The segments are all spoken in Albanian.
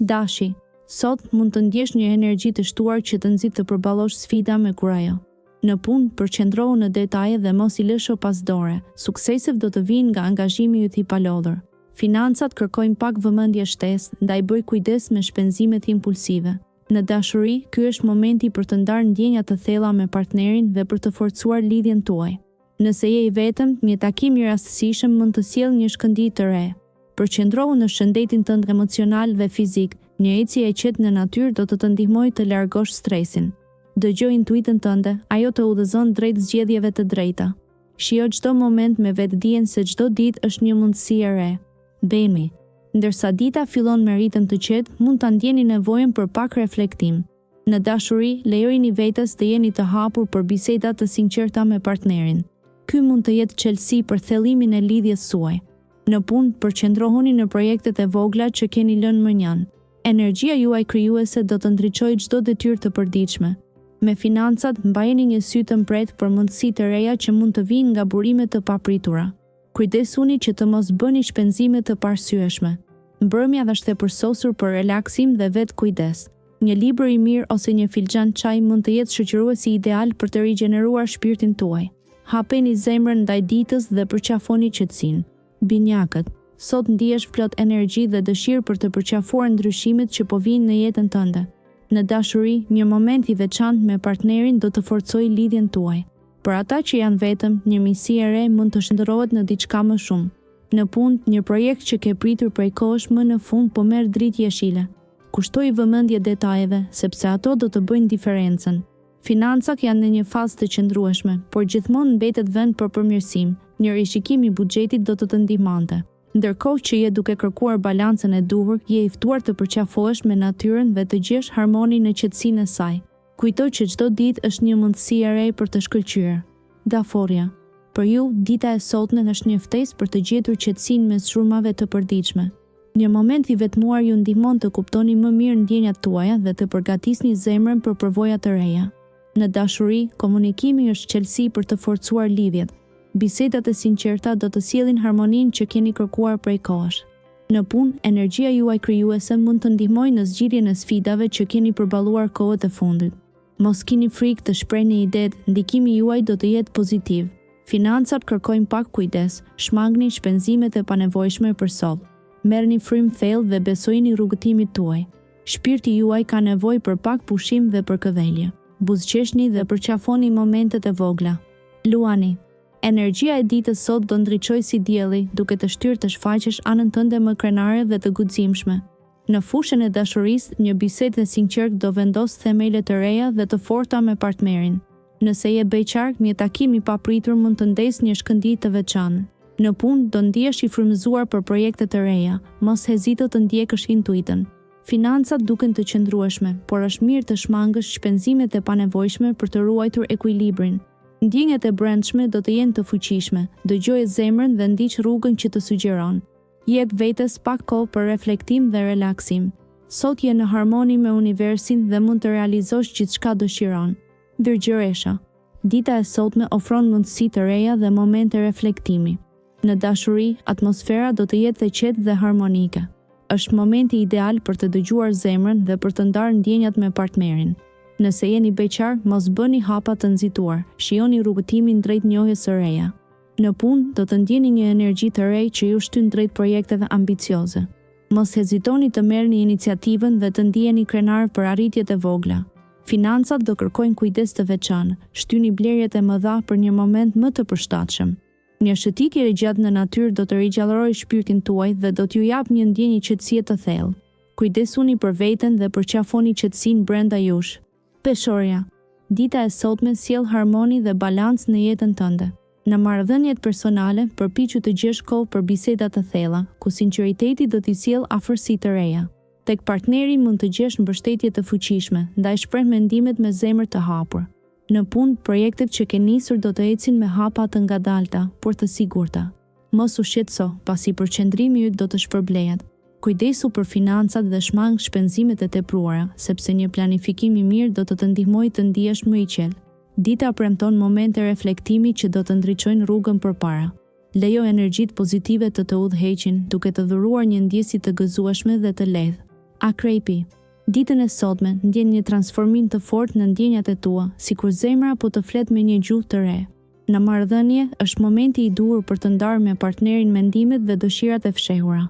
Dashi, sot mund të ndjesh një energji të shtuar që të nxit të përballosh sfida me kurajo. Në punë, përqendrohu në detaje dhe mos i lësho pas dore. Sukseset do të vinë nga angazhimi yt I palodhur. Financat kërkojnë pak vëmendje shtesë, ndaj bëj kujdes me shpenzimet impulsive. Në dashuri, ky është momenti për të ndarë ndjenja të thella me partnerin dhe për të forcuar lidhjen tuaj. Nëse je I vetëm, një takim I rastësishëm mund të sjellë një shkëndijë të re. Përqendrohu në shëndetin tënd emocional dhe fizik. Një ecje e qetë në natyrë do të të ndihmojë të largosh stresin. Dëgjoj intuitën tënde, ajo të udhëzon drejt zgjedhjeve të drejta. Shijo çdo moment me vetdijen se çdo ditë është një mundësi e re. Bemi. Ndërsa dita fillon me ritëm të qetë, mund ta ndjeni nevojën për pak reflektim. Në dashuri, lejojini vetes të jeni të hapur për biseda të sinqerta me partnerin. Ky mund të jetë çelësi për thellimin e lidhjes suaj. Në punë, përqendrohuni në projektet e vogla që keni lënë mënjan. Energjia juaj krijuese do të ndriçojë çdo detyrë të përditshme. Me financat, mbajeni një sy të mbret për mundësi të reja që mund të vinë nga burime të papritura. Kujdesuni që të mos bëni shpenzime të parsyeshme. Mbrëmja është e përsosur për relaksim dhe vetë kujdes. Një libër I mirë ose një filxhan çaj mund të jetë shoqëruesi ideal për të rigjeneruar shpirtin tuaj. Hapeni zemrën ndaj ditës dhe përqafoni qetësinë. Binjakët, sot ndihesh plot energji dhe dëshirë për të përqafuar ndryshimet që po vijnë në jetën tënde. Në dashuri, një moment I veçantë me partnerin do të forcojë lidhjen tuaj. Për ata që janë vetëm, një misi e re mund të shndërrohet në diçka më shumë. Në punë, një projekt që ke pritur prej kohësh më në fund po merr dritë jeshile. Kushtoj vëmendje detajeve, sepse ato do të bëjnë diferencën. Financat janë në një fazë të qëndrueshme, por gjithmonë mbetet vend për përmirësim. Një rishikim I buxhetit do të të ndihmonte. Ndërkohë që je duke kërkuar balancën e duhur, je I ftuar të përqafohesh me natyrën dhe të gjesh harmoni në qetësinë e saj. Kujto që çdo ditë është një mundësi e re për të shkëlqyer. Daforia. Për ju, dita e sotme është një ftesë për të gjetur qetësinë mes shurmave të përditshme. Një moment I vetmuar ju ndihmon të kuptoni më mirë ndjenjat tuaja dhe të përgatisni zemrën për përvoja të reja. Në dashuri, komunikimi është çelësi për të forcuar lidhjet. Bisedat e sinqerta do të sjellin harmoninë që keni kërkuar prej kohësh. Në punë, energjia juaj krijuese mund të ndihmojë në zgjidhjen e sfidave që keni përballuar kohët e fundit. Mos keni frikë të shprehni idetë, ndikimi juaj do të jetë pozitiv. Financat kërkojnë pak kujdes, shmangni shpenzimet e panevojshme për sot. Merrni frymë thellë dhe besojini rrugëtimit tuaj. Shpirti juaj ka nevojë për pak pushim dhe përkëdhelje. Buzëqeshni dhe përqafoni momentet e vogla. Luani. Energjia e ditës sot do ndriçojë si dielli, duke të shtyrë të shfaqesh anën tënde më krenare dhe të guximshme. Në fushën e dashurisë, një bisedë e sinqertë do vendos themele të reja dhe të forta me partnerin. Nëse je beqar, një takim I papritur mund të ndesë një shkëndijë të veçantë. Në punë, do ndihesh I frymëzuar për projekte të reja, mos hezito të ndjekësh intuitën. Financat duken të qëndrueshme, por është mirë të shmangësh shpenzimet e panevojshme për të ruajtur ekuilibrin. Ndjenjat e brendshme do të jenë të fuqishme, dëgjoje zemrën dhe ndiq rrugën që të sugjeron. Jep vetes pak kohë për reflektim dhe relaksim. Sot je në harmoni me universin dhe mund të realizosh gjithçka dëshiron. Virgjëresha. Dita e sotme ofron mundësi të reja dhe momente reflektimi. Në dashuri, atmosfera do të jetë e qetë dhe harmonike. Është momenti ideal për të dëgjuar zemrën dhe për të ndarë ndjenjat me partnerin. Nëse jeni beqar, mos bëni hapa të nxituar, shijoni rrugëtimin drejt njohjes së reja. Në punë, do të ndjeni një energji të re që ju shtyn drejt projekteve ambicioze. Mos hezitoni të merrni iniciativën dhe të ndiheni krenar për arritjet e vogla. Financat do kërkojnë kujdes të veçantë, shtyni blerjet e mëdha për një moment më të përshtatshëm. Një shëtitje e gjatë në natyrë do të rigjalërojë shpirtin tuaj dhe do t'ju jap një ndjenjë qetësie të thellë. Kujdesuni për veten dhe përqafoni qetësinë brenda jush. Peshorja. Dita e sotme sjell harmoni dhe balancë në jetën tënde. Në marrëdhëniet personale, përpiqu të gjesh kohë për biseda të thella, ku sinqeriteti do t'i sjellë afërsi të reja. Tek partneri mund të gjesh mbështetje të fuqishme, ndaj shpreh mendimet me zemër të hapur. Në punë, projektet që ke nisur do të ecin me hapa të ngadalta, por të sigurta. Mos u shqetëso, pasi përqendrimi yt do të shpërblehet. Kujdesu për financat dhe shmang shpenzimet e tepruara, sepse një planifikim I mirë do të të ndihmojë të ndihesh më I qetë. Dita premton momente reflektimi që do të ndriçojnë rrugën përpara. Lejo energjitë pozitive të udhëheqin, duke të dhuruar një ndjesë të gëzueshme dhe të lehtë. Akrepi. Ditën e sotme ndjen një transformim të fortë në ndjenjat e tua, sikur zemra po të flet me një gjuhë të re. Në marrëdhënie është momenti i duhur për të ndarë me partnerin mendimet dhe dëshirat e fshehura.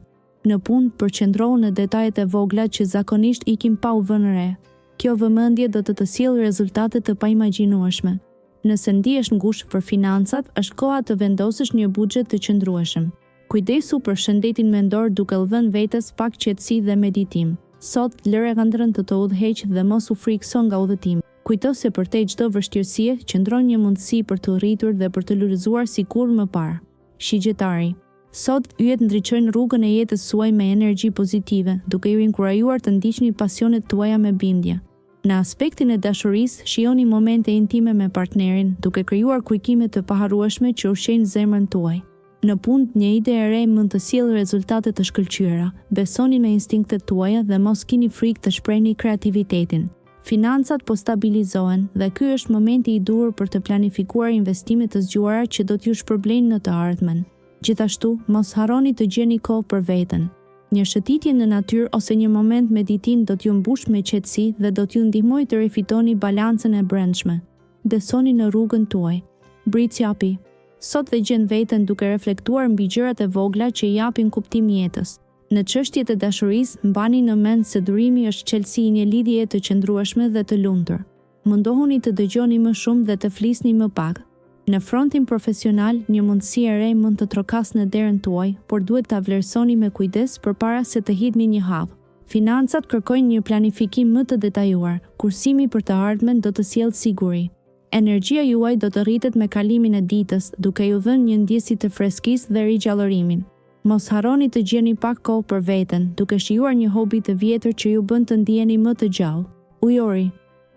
Në punë, përqendrohu në detajet e vogla që zakonisht ikin pa u vënë re. Kjo vëmendje do të sjellë rezultate të paimagjinueshme. Nëse ndihesh ngushtë për financat, është koha të vendosësh një buxhet të qëndrueshëm. Kujdesu për shëndetin mendor duke lëvënë vetes pak qetësi dhe meditim. Sot, lëre ëndrrën të udhëheq dhe mos u frikëso nga udhëtimi. Kujto se përtej çdo vështirësie qëndron një mundësi për të rritur dhe për të lulëzuar sikur më parë. Shigjetari. Sot, yjet ndriçojnë rrugën e jetës suaj me energji pozitive, duke ju inkurajuar të ndiqni pasionet tuaja me bindje. Në aspektin e dashurisë, shijoni momente intime me partnerin, duke krijuar kujkime të paharrueshme që ushqejnë zemrën tuaj. Në punë, një ide e re mund të sjellë rezultate të shkëlqyera. Besoni me instinktet tuaja dhe mos kini frikë të shprehni kreativitetin. Financat po stabilizohen dhe ky është momenti i duhur për të planifikuar investime të zgjuara që do t'ju shpërblejnë në të ardhmen. Gjithashtu, mos harroni të gjeni kohë për veten. Një shëtitje në natyrë ose një moment meditim do t'ju mbush me qetësi dhe do t'ju ndihmojë të rifitoni balancën e brendshme. Besoni në rrugën tuaj. Britsjapi. Sot dhe gjen veten duke reflektuar mbi gjërat e vogla që i japin kuptim jetës. Në çështjet e dashurisë, mbani në mend se durimi është çelësi i një lidhjeje të qëndrueshme dhe të lumtur. Mundohuni të dëgjoni më shumë dhe të flisni më pak. Në frontin profesional, një mundësi e re mund të trokasë në derën tuaj, por duhet ta vlerësoni me kujdes përpara se të hidhni një hap. Financat kërkojnë një planifikim më të detajuar, kursimi për të ardhmen do të sjellë siguri. Energjia juaj do të rritet me kalimin e ditës, duke ju dhënë një ndjesi të freskisë dhe rigjallërimin. Mos harroni të gjeni pak kohë për veten, duke shijuar një hobi të vjetër që ju bën të ndiheni më të gjallë. Ujori.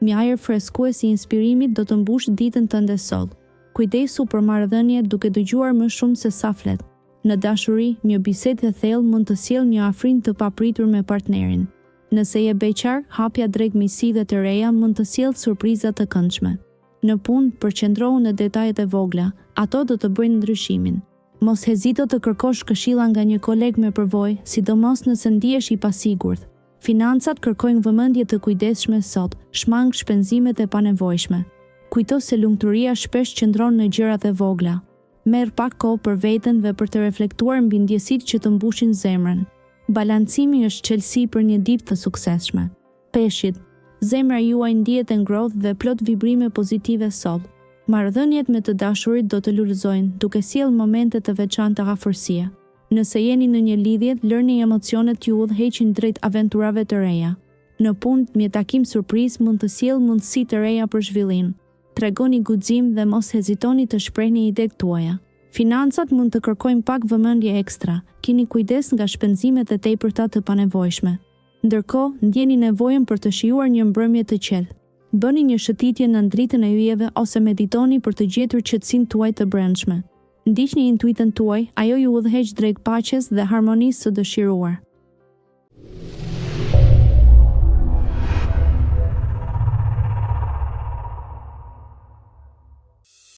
Një ajër freskues i inspirimit do të mbush ditën tënde sot. Kujdesu për marrëdhënie duke dëgjuar më shumë se sa flet. Në dashuri, një bisedë e thellë mund të sjellë një afrinë të papritur me partnerin. Nëse je beqar, hapja drejt miqësive të reja mund të sjellë surpriza të këndshme. Në punë, përqendrohu në detajet e vogla, ato do të bëjnë ndryshimin. Mos hezito të kërkosh këshilla nga një koleg me përvojë, sidomos nëse ndihesh i pasigurt. Financat kërkojnë vëmendje të kujdesshme sot, shmang shpenzimet e panevojshme. Kujto se lumturia shpesh qëndron në gjërat e vogla. Merr pak kohë për veten dhe për të reflektuar mbi ndjesitë që të mbushin zemrën. Balancimi është çelësi për një ditë të suksesshme. Peshqit. Zemra juaj ndihet e ngrohtë dhe plot vibrime pozitive sot. Marrëdhëniet me të dashurit do të lulëzojnë, duke sjellë momente të veçanta afërsie. Nëse jeni në një lidhje, lërni emocionet ju udhëheqin drejt aventurave të reja. Në punë, një takim surprizë mund të sjellë mundësi të reja për zhvillim. Tregoni guxim dhe mos hezitoni të shprehni idetë tuaja. Financat mund të kërkojnë pak vëmendje ekstra. Kini kujdes nga shpenzimet e tepërta të panevojshme. Ndërkohë, ndjeni nevojën për të shijuar një mbrëmje të qetë. Bëni një shëtitje në dritën e yjeve ose meditoni për të gjetur qetësinë tuaj të brendshme. Ndiqni intuitën tuaj, ajo ju udhëheq drejt paqes dhe harmonisë së dëshiruar.